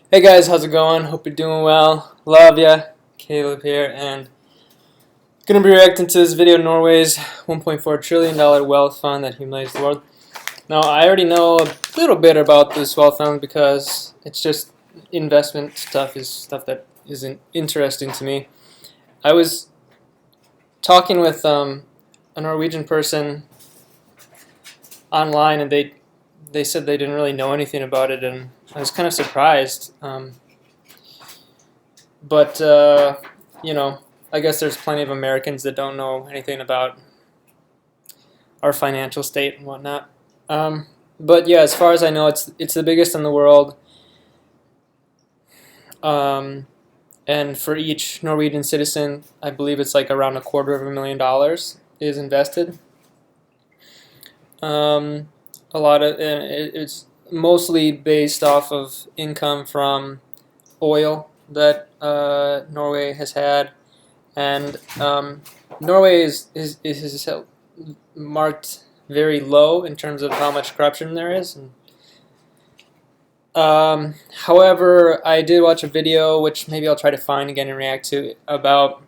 Hey guys, how's it going? Hope you're doing well. Love ya. Caleb here, and gonna be reacting to this video, Norway's $1.4 trillion wealth fund that humiliates the world. Now, I already know a little bit about this wealth fund because it's just investment stuff is stuff that isn't interesting to me. I was talking with a Norwegian person online, and they said they didn't really know anything about it, and I was kind of surprised. But you know, I guess there's plenty of Americans that don't know anything about our financial state and whatnot. But yeah, as far as I know, it's the biggest in the world. And for each Norwegian citizen, I believe it's like around $250,000 is invested. A lot of it's mostly based off of income from oil that Norway has had, and Norway is marked very low in terms of how much corruption there is. And, however, I did watch a video, which maybe I'll try to find again and react to, about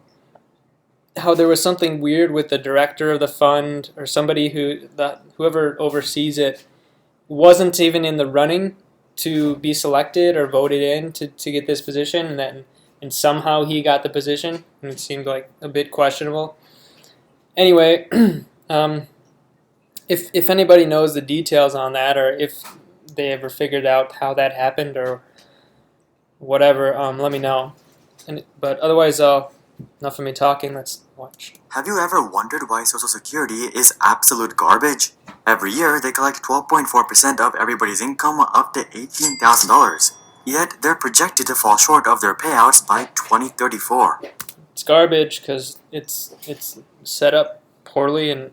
how there was something weird with the director of the fund or somebody whoever oversees it wasn't even in the running to be selected or voted in to get this position, and somehow he got the position, and it seemed like a bit questionable. Anyway, if anybody knows the details on that, or if they ever figured out how that happened or whatever, let me know. But otherwise, enough of me talking. Let's watch. Have you ever wondered why Social Security is absolute garbage? Every year, they collect 12.4% of everybody's income, up to $18,000. Yet, they're projected to fall short of their payouts by 2034. It's garbage because it's set up poorly, and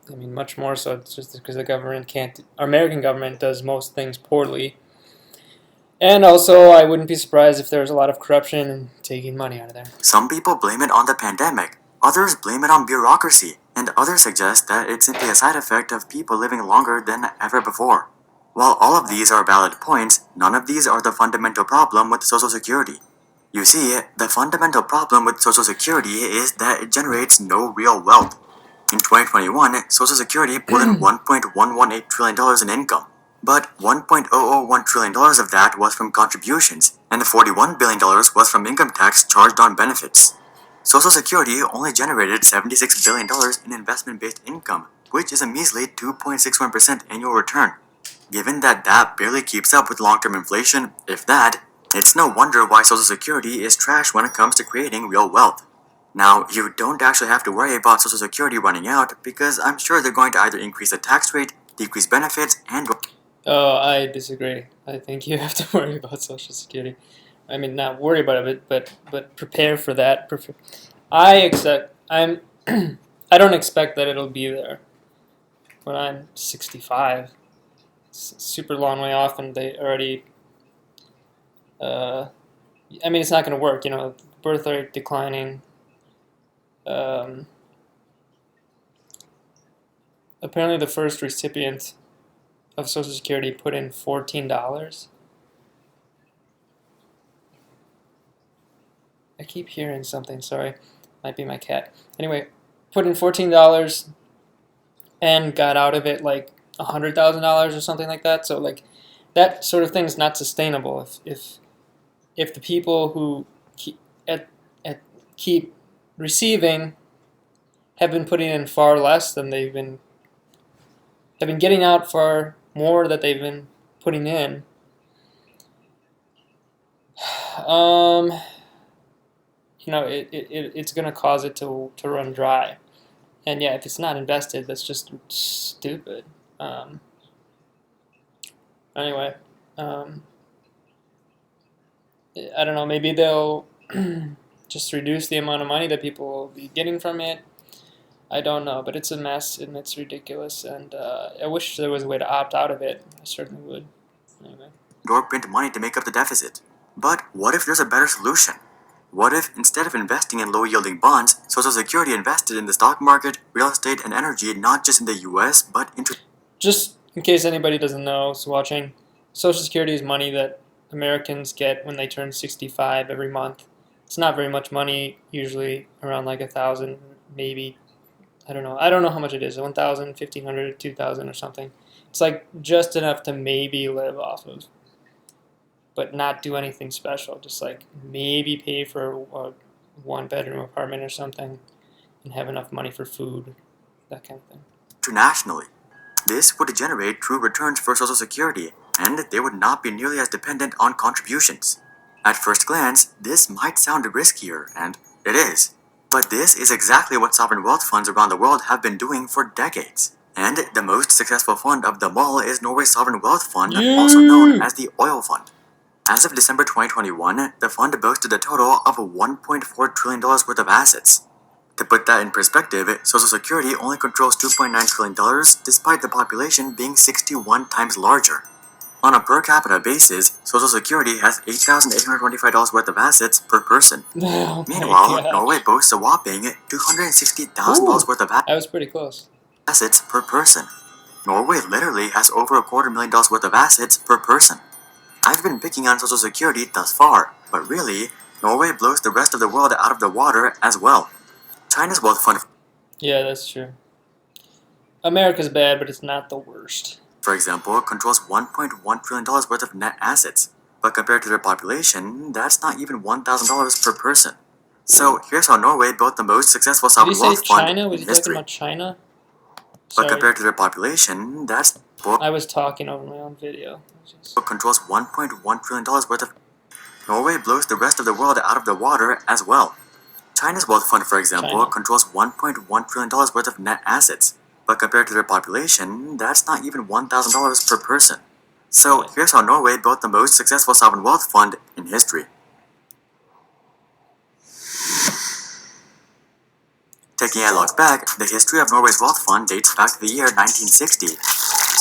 I mean much more so. It's just because the government can't. Our American government does most things poorly. And also, I wouldn't be surprised if there was a lot of corruption and taking money out of there. Some people blame it on the pandemic, others blame it on bureaucracy, and others suggest that it's simply a side effect of people living longer than ever before. While all of these are valid points, none of these are the fundamental problem with Social Security. You see, the fundamental problem with Social Security is that it generates no real wealth. In 2021, Social Security pulled in $1.118 trillion in income. But $1.001 trillion of that was from contributions, and $41 billion was from income tax charged on benefits. Social Security only generated $76 billion in investment-based income, which is a measly 2.61% annual return. Given that that barely keeps up with long-term inflation, if that, it's no wonder why Social Security is trash when it comes to creating real wealth. Now, you don't actually have to worry about Social Security running out, because I'm sure they're going to either increase the tax rate, decrease benefits, and... Oh, I disagree. I think you have to worry about Social Security. I mean, not worry about it, but prepare for that. I don't expect that it'll be there when I'm 65. It's a super long way off, and they already. I mean, it's not going to work. You know, birth rate declining. Apparently, the first recipient of Social Security put in $14. I keep hearing something, sorry. Might be my cat. Anyway, put in $14 and got out of it like $100,000 or something like that. So like that sort of thing is not sustainable. If the people who keep receiving have been putting in far less than have been getting out far more that they've been putting in. You know, it's going to cause it to run dry. And yeah, if it's not invested, that's just stupid. Anyway, I don't know, maybe they'll just reduce the amount of money that people will be getting from it. I don't know, but it's a mess and it's ridiculous, and I wish there was a way to opt out of it. I certainly would. Anyway. Or print money to make up the deficit. But what if there's a better solution? What if, instead of investing in low-yielding bonds, Social Security invested in the stock market, real estate, and energy, not just in the US, but into... Just in case anybody doesn't know, is watching, Social Security is money that Americans get when they turn 65 every month. It's not very much money, usually around like 1,000, maybe. I don't know. I don't know how much it is. 1,000, 1,500, 2,000 or something. It's like just enough to maybe live off of, but not do anything special. Just like maybe pay for a one-bedroom apartment or something and have enough money for food, that kind of thing. Internationally. This would generate true returns for Social Security, and they would not be nearly as dependent on contributions. At first glance, this might sound riskier, and it is. But this is exactly what sovereign wealth funds around the world have been doing for decades. And the most successful fund of them all is Norway's Sovereign Wealth Fund, also known as the Oil Fund. As of December 2021, the fund boasted a total of $1.4 trillion worth of assets. To put that in perspective, Social Security only controls $2.9 trillion, despite the population being 61 times larger. On a per capita basis, Social Security has $8,825 worth of assets per person. Oh Meanwhile, Norway boasts a whopping $260,000 worth of that was pretty close. assets per person. Norway literally has over $250,000 worth of assets per person. I've been picking on Social Security thus far, but really, Norway blows the rest of the world out of the water as well. China's wealth fund, Yeah, that's true. America's bad, but it's not the worst. for example, controls $1.1 trillion worth of net assets, but compared to their population, that's not even $1,000 per person. So here's how Norway built the most successful Did you sovereign say wealth fund China? Was in you talking history. about China? But Sorry, compared to their population, that's I was talking over my own video. controls $1.1 trillion worth of. Norway blows the rest of the world out of the water as well. China's wealth fund, for example, China. controls $1.1 trillion worth of net assets, but compared to their population, that's not even $1,000 per person. So here's how Norway built the most successful sovereign wealth fund in history. Taking a look back, the history of Norway's wealth fund dates back to the year 1960.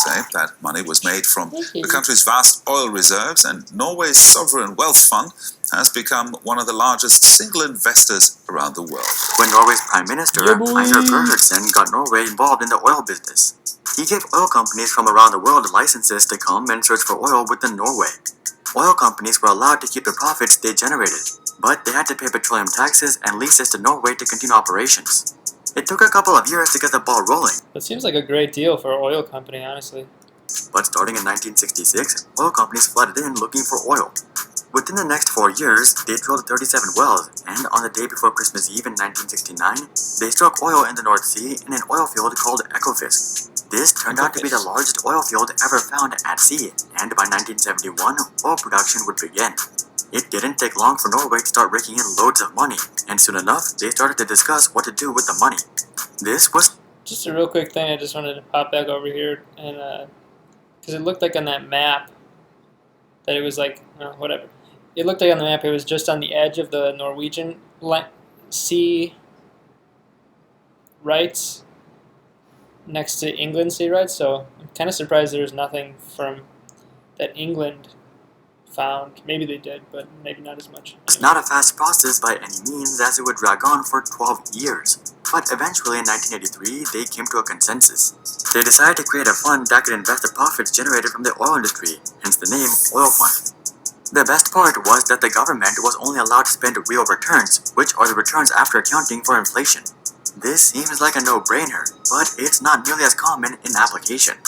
Say that money was made from the country's vast oil reserves, and Norway's sovereign wealth fund has become one of the largest single investors around the world. When Norway's Prime Minister, Yeah, boy. Einar Gerhardsen, got Norway involved in the oil business. He gave oil companies from around the world licenses to come and search for oil within Norway. Oil companies were allowed to keep the profits they generated, but they had to pay petroleum taxes and leases to Norway to continue operations. It took a couple of years to get the ball rolling. That seems like a great deal for an oil company, honestly. But starting in 1966, oil companies flooded in looking for oil. Within the next 4 years, they drilled 37 wells, and on the day before Christmas Eve in 1969, they struck oil in the North Sea in an oil field called Ekofisk. This turned out to be the largest oil field ever found at sea, and by 1971, oil production would begin. It didn't take long for Norway to start raking in loads of money, and soon enough, they started to discuss what to do with the money. This was Just a real quick thing, I just wanted to pop back over here, and because it looked like on that map that it was like, whatever. It looked like on the map it was just on the edge of the Norwegian sea rights next to England sea rights, so I'm kind of surprised there's nothing from that England found. Maybe they did, but maybe not as much. It's not a fast process by any means, as it would drag on for 12 years. But eventually in 1983, they came to a consensus. They decided to create a fund that could invest the profits generated from the oil industry, hence the name Oil Fund. The best part was that the government was only allowed to spend real returns, which are the returns after accounting for inflation. This seems like a no-brainer, but it's not nearly as common in application.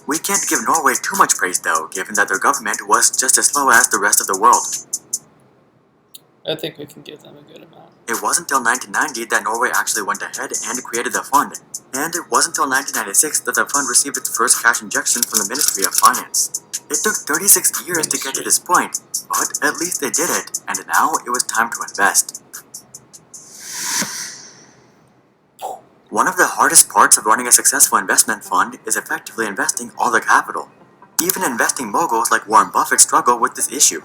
We can't give Norway too much praise though, given that their government was just as slow as the rest of the world. I think we can give them a good amount. It wasn't until 1990 that Norway actually went ahead and created the fund, and it wasn't until 1996 that the fund received its first cash injection from the Ministry of Finance. It took 36 years to get to this point, but at least they did it, and now it was time to invest. One of the hardest parts of running a successful investment fund is effectively investing all the capital. Even investing moguls like Warren Buffett struggle with this issue.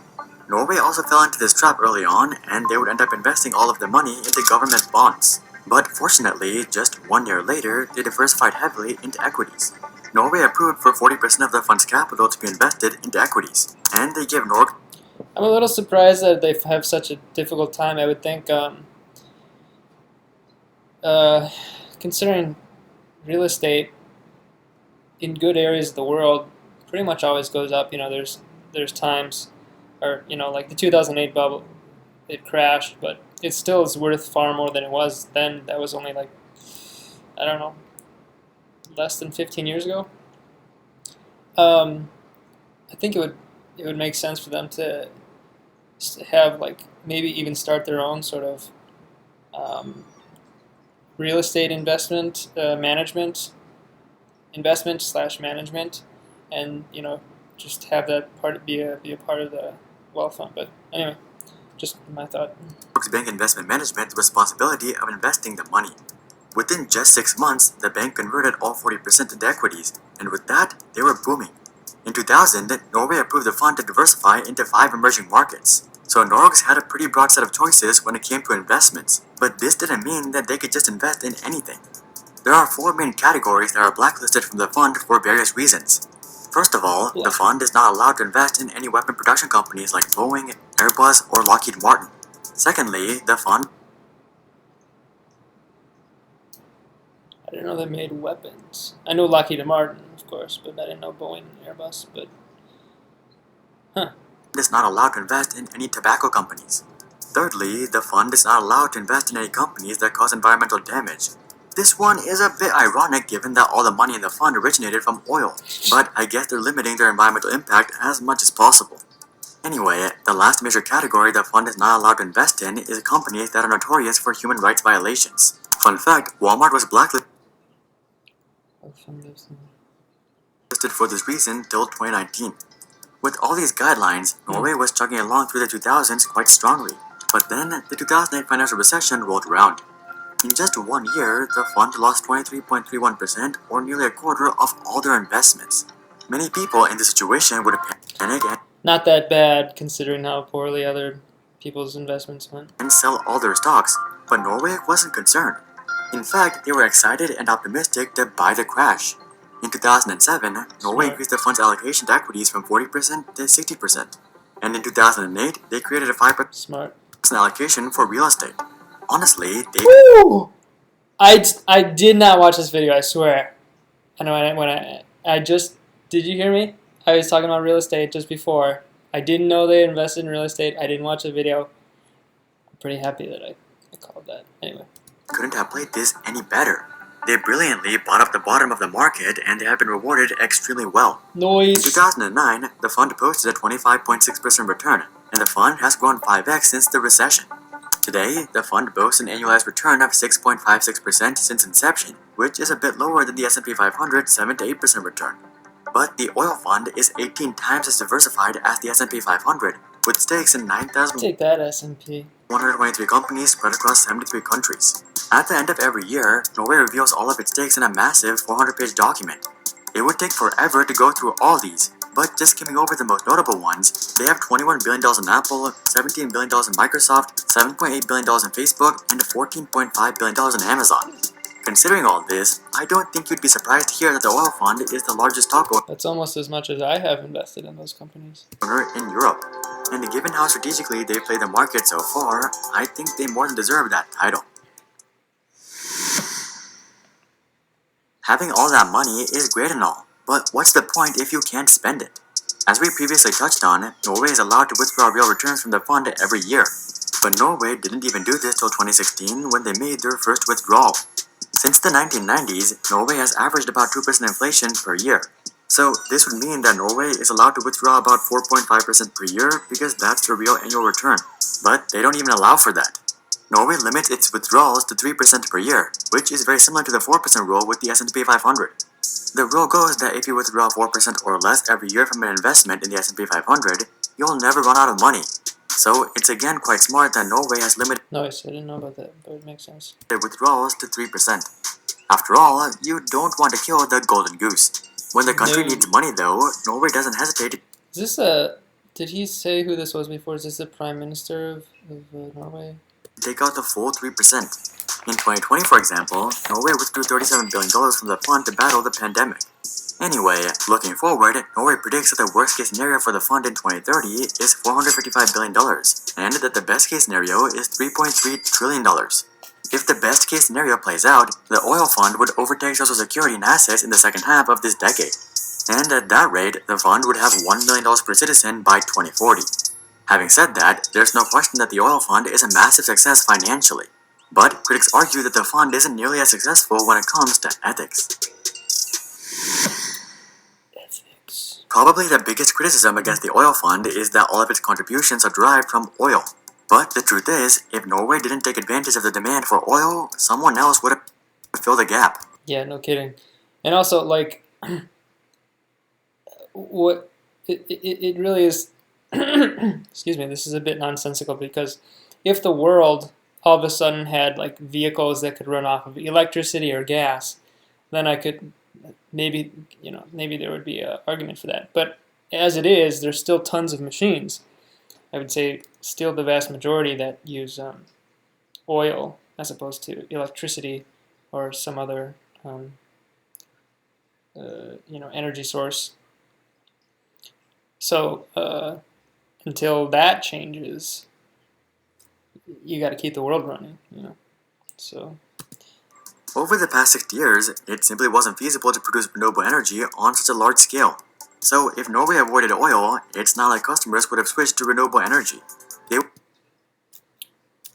Norway also fell into this trap early on, and they would end up investing all of their money into government bonds. But fortunately, just 1 year later, they diversified heavily into equities. Norway approved for 40% of the fund's capital to be invested into equities, and they give Norway. I'm a little surprised that they have such a difficult time. I would think, considering real estate in good areas of the world pretty much always goes up. There's times or like the 2008 bubble, it crashed, but it still is worth far more than it was then. That was only like, I don't know, less than 15 years ago. I think it would make sense for them to have like maybe even start their own sort of real estate investment slash management, and just have that part be a part of the wealth fund. But anyway, just my thought. Bank Investment Management the responsibility of investing the money. Within just 6 months, the bank converted all 40% into equities, and with that, they were booming. In 2000, Norway approved the fund to diversify into 5 emerging markets. So Norwegs had a pretty broad set of choices when it came to investments, but this didn't mean that they could just invest in anything. There are 4 main categories that are blacklisted from the fund for various reasons. First of all, the fund is not allowed to invest in any weapon production companies like Boeing, Airbus, or Lockheed Martin. Secondly, the fund I didn't know they made weapons. I know Lockheed Martin, of course, but I didn't know Boeing and Airbus. But is not allowed to invest in any tobacco companies. Thirdly, the fund is not allowed to invest in any companies that cause environmental damage. This one is a bit ironic given that all the money in the fund originated from oil, but I guess they're limiting their environmental impact as much as possible. Anyway, the last major category the fund is not allowed to invest in is companies that are notorious for human rights violations. Fun fact, Walmart was blacklisted for this reason till 2019. With all these guidelines, Norway was chugging along through the 2000s quite strongly, but then the 2008 financial recession rolled around. In just 1 year, the fund lost 23.31%, or nearly a quarter of all their investments. Many people in this situation would panic not that bad considering how poorly other people's investments went. And sell all their stocks, but Norway wasn't concerned. In fact, they were excited and optimistic to buy the crash. In 2007, Norway increased the fund's allocation to equities from 40% to 60%. And in 2008, they created a 5% allocation for real estate. Honestly, they... Woo! I did not watch this video, I swear. I know I just... Did you hear me? I was talking about real estate just before. I didn't know they invested in real estate. I didn't watch the video. I'm pretty happy that I called that. Anyway. Couldn't have played this any better. They brilliantly bought up the bottom of the market, and they have been rewarded extremely well. Noise. In 2009, the fund posted a 25.6% return, and the fund has grown 5x since the recession. Today, the fund boasts an annualized return of 6.56% since inception, which is a bit lower than the S&P 500's 7 to 8% return. But the oil fund is 18 times as diversified as the S&P 500, with stakes in 9,000. Take that, S&P. 123 companies spread across 73 countries. At the end of every year, Norway reveals all of its stakes in a massive 400-page document. It would take forever to go through all these, but just skimming over the most notable ones, they have $21 billion in Apple, $17 billion in Microsoft, $7.8 billion in Facebook, and $14.5 billion in Amazon. Considering all this, I don't think you'd be surprised to hear that the oil fund is the largest stock owner. That's almost as much as I have invested in those companies. In Europe. And given how strategically they play the market so far, I think they more than deserve that title. Having all that money is great and all, but what's the point if you can't spend it? As we previously touched on, Norway is allowed to withdraw real returns from the fund every year. But Norway didn't even do this till 2016 when they made their first withdrawal. Since the 1990s, Norway has averaged about 2% inflation per year. So this would mean that Norway is allowed to withdraw about 4.5% per year because that's the real annual return. But they don't even allow for that. Norway limits its withdrawals to 3% per year, which is very similar to the 4% rule with the S&P 500. The rule goes that if you withdraw 4% or less every year from an investment in the S&P 500, you'll never run out of money. So it's again quite smart that Norway has limited Nice, I didn't know about that, but it makes sense. their withdrawals to 3%. After all, you don't want to kill the golden goose. When the country needs money though, Norway doesn't hesitate to... Is this did he say who this was before? Is this the Prime Minister of Norway? Take out the full 3%. In 2020, for example, Norway withdrew $37 billion from the fund to battle the pandemic. Anyway, looking forward, Norway predicts that the worst case scenario for the fund in 2030 is $455 billion, and that the best case scenario is $3.3 trillion. If the best case scenario plays out, the oil fund would overtake Social Security in assets in the second half of this decade. And at that rate, the fund would have $1 million per citizen by 2040. Having said that, there's no question that the oil fund is a massive success financially. But critics argue that the fund isn't nearly as successful when it comes to ethics. Probably the biggest criticism against the oil fund is that all of its contributions are derived from oil. But the truth is, if Norway didn't take advantage of the demand for oil, someone else would have filled the gap. Yeah, no kidding. And also, like, what it really is, excuse me, this is a bit nonsensical, because if the world all of a sudden had like vehicles that could run off of electricity or gas, then I could maybe there would be an argument for that. But as it is, there's still tons of machines. I would say still the vast majority that use oil as opposed to electricity or some other energy source. So until that changes, you got to keep the world running, So over the past 60 years, it simply wasn't feasible to produce renewable energy on such a large scale. So if Norway avoided oil, it's not like customers would have switched to renewable energy. They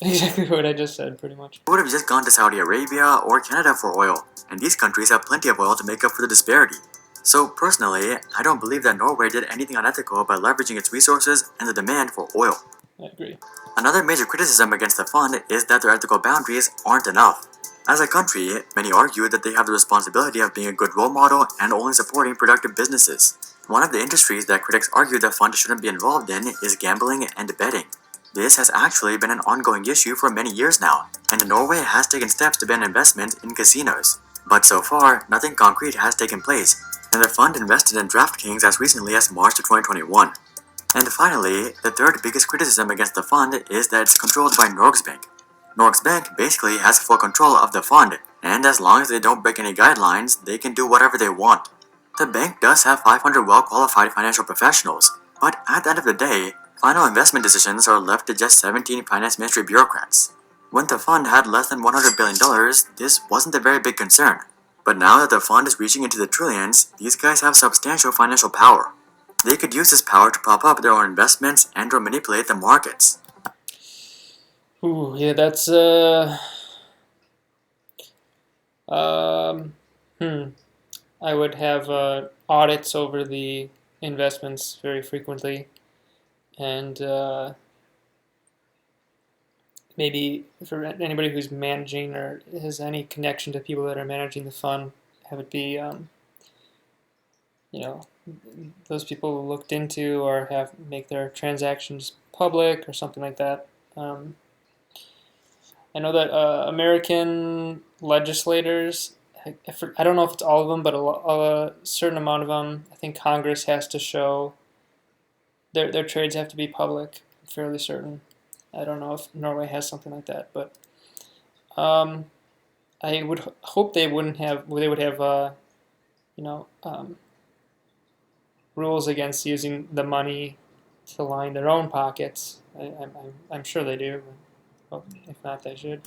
exactly what I just said, pretty much. would have just gone to Saudi Arabia or Canada for oil, and these countries have plenty of oil to make up for the disparity. So personally, I don't believe that Norway did anything unethical by leveraging its resources and the demand for oil. I agree. Another major criticism against the fund is that their ethical boundaries aren't enough. As a country, many argue that they have the responsibility of being a good role model and only supporting productive businesses. One of the industries that critics argue the fund shouldn't be involved in is gambling and betting. This has actually been an ongoing issue for many years now, and Norway has taken steps to ban investment in casinos. But so far, nothing concrete has taken place, and the fund invested in DraftKings as recently as March of 2021. And finally, the third biggest criticism against the fund is that it's controlled by Norges. Norges basically has full control of the fund, and as long as they don't break any guidelines, they can do whatever they want. The bank does have 500 well-qualified financial professionals, but at the end of the day, final investment decisions are left to just 17 finance ministry bureaucrats. When the fund had less than $100 billion, this wasn't a very big concern. But now that the fund is reaching into the trillions, these guys have substantial financial power. They could use this power to prop up their own investments and/or manipulate the markets. Ooh, yeah, that's I would have audits over the investments very frequently, and maybe for anybody who's managing or has any connection to people that are managing the fund, have it be those people looked into or make their transactions public or something like that. I know that American legislators, I don't know if it's all of them, but a certain amount of them, I think Congress has to show their trades have to be public. I'm fairly certain. I don't know if Norway has something like that, but I would hope they would have rules against using the money to line their own pockets. I'm sure they do. Well, if not, they should.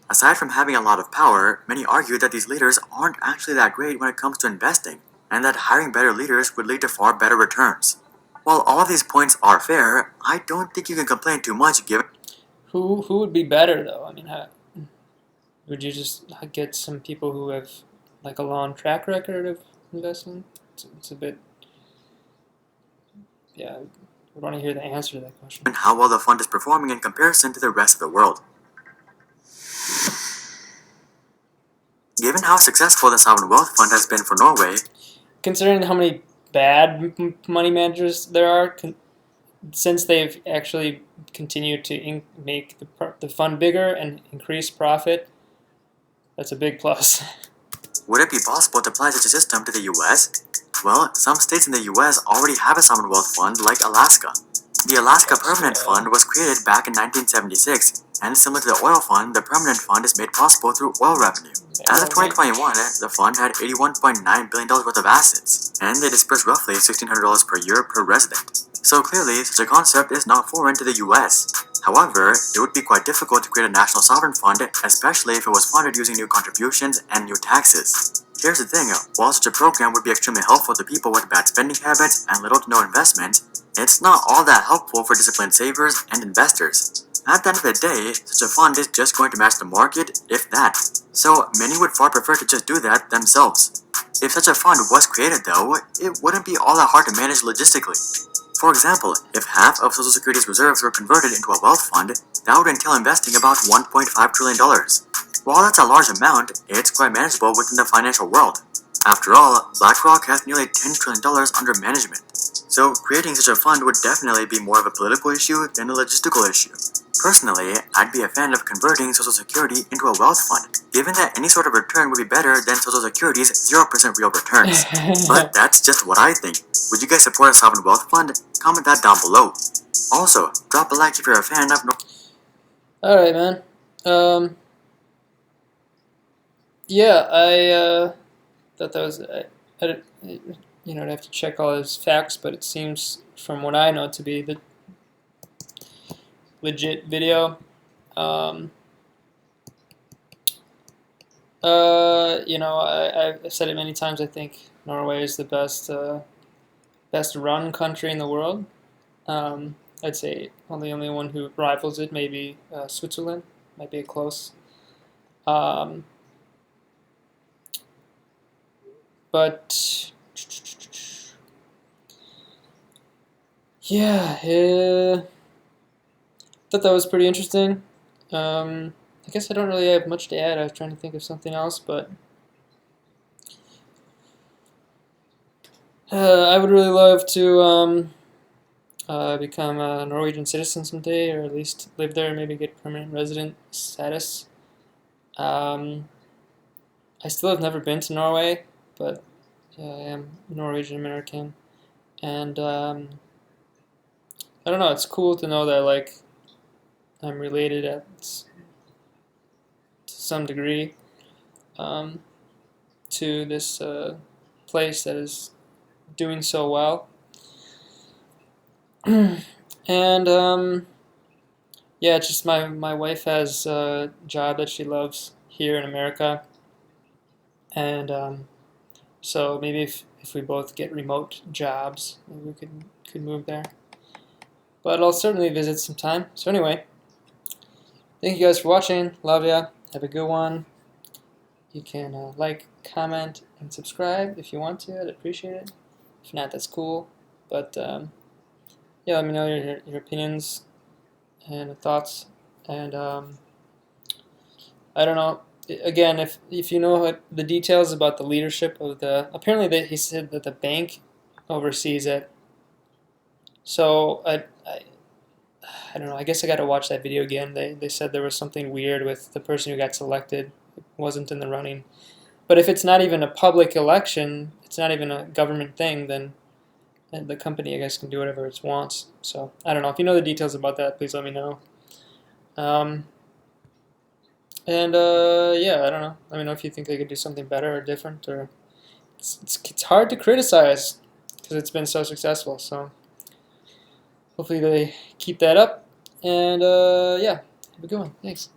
Aside from having a lot of power, many argue that these leaders aren't actually that great when it comes to investing, and that hiring better leaders would lead to far better returns. While all of these points are fair, I don't think you can complain too much given... Who would be better, though? I mean, would you just get some people who have like a long track record of investing? It's a bit... Yeah, I want to hear the answer to that question. And how well the fund is performing in comparison to the rest of the world. Given how successful the sovereign wealth fund has been for Norway, considering how many bad money managers there are, since they've actually continued to make the fund bigger and increase profit, that's a big plus. would it be possible to apply such a system to the US? Well, some states in the US already have a sovereign wealth fund, like Alaska. The Alaska Permanent Fund was created back in 1976, and similar to the oil fund, the Permanent Fund is made possible through oil revenue. As of 2021, the fund had $81.9 billion worth of assets, and they dispersed roughly $1,600 per year per resident. So clearly, such a concept is not foreign to the US. However, it would be quite difficult to create a national sovereign fund, especially if it was funded using new contributions and new taxes. Here's the thing, while such a program would be extremely helpful to people with bad spending habits and little to no investment, it's not all that helpful for disciplined savers and investors. At the end of the day, such a fund is just going to match the market, if that. So many would far prefer to just do that themselves. If such a fund was created though, it wouldn't be all that hard to manage logistically. For example, if half of Social Security's reserves were converted into a wealth fund, that would entail investing about $1.5 trillion. While that's a large amount, it's quite manageable within the financial world. After all, BlackRock has nearly $10 trillion under management. So creating such a fund would definitely be more of a political issue than a logistical issue. Personally, I'd be a fan of converting Social Security into a wealth fund, given that any sort of return would be better than Social Security's 0% real returns. But that's just what I think. Would you guys support a sovereign wealth fund? Comment that down below. Also, drop a like if you're a fan of Alright, man. Yeah, I thought that was... I'd have to check all his facts, but it seems, from what I know, to be the legit video. I've said it many times. I think Norway is the best run country in the world. I'd say the only one who rivals it, maybe Switzerland, might be a close. But yeah, thought that was pretty interesting. I guess I don't really have much to add. I was trying to think of something else, but I would really love to become a Norwegian citizen someday, or at least live there, maybe get permanent resident status. I still have never been to Norway, but I am Norwegian American, and I don't know. It's cool to know that I'm related to some degree to this place that is doing so well. And yeah, it's just my wife has a job that she loves here in America, and so maybe if we both get remote jobs, maybe we could move there. But I'll certainly visit sometime. So anyway, thank you guys for watching. Love ya. Have a good one. You can like, comment, and subscribe if you want to. I'd appreciate it. If not, that's cool. But yeah, let me know your opinions and thoughts. And I don't know. Again, if you know the details about the leadership of apparently he said that the bank oversees it. So I don't know. I guess I got to watch that video again. They said there was something weird with the person who got selected. It wasn't in the running. But if it's not even a public election, it's not even a government thing, then the company, I guess, can do whatever it wants. So I don't know. If you know the details about that, please let me know. Yeah, I don't know. Let me know if you think they could do something better or different. Or it's hard to criticize because it's been so successful. So hopefully they keep that up. And yeah, have a good one. Thanks.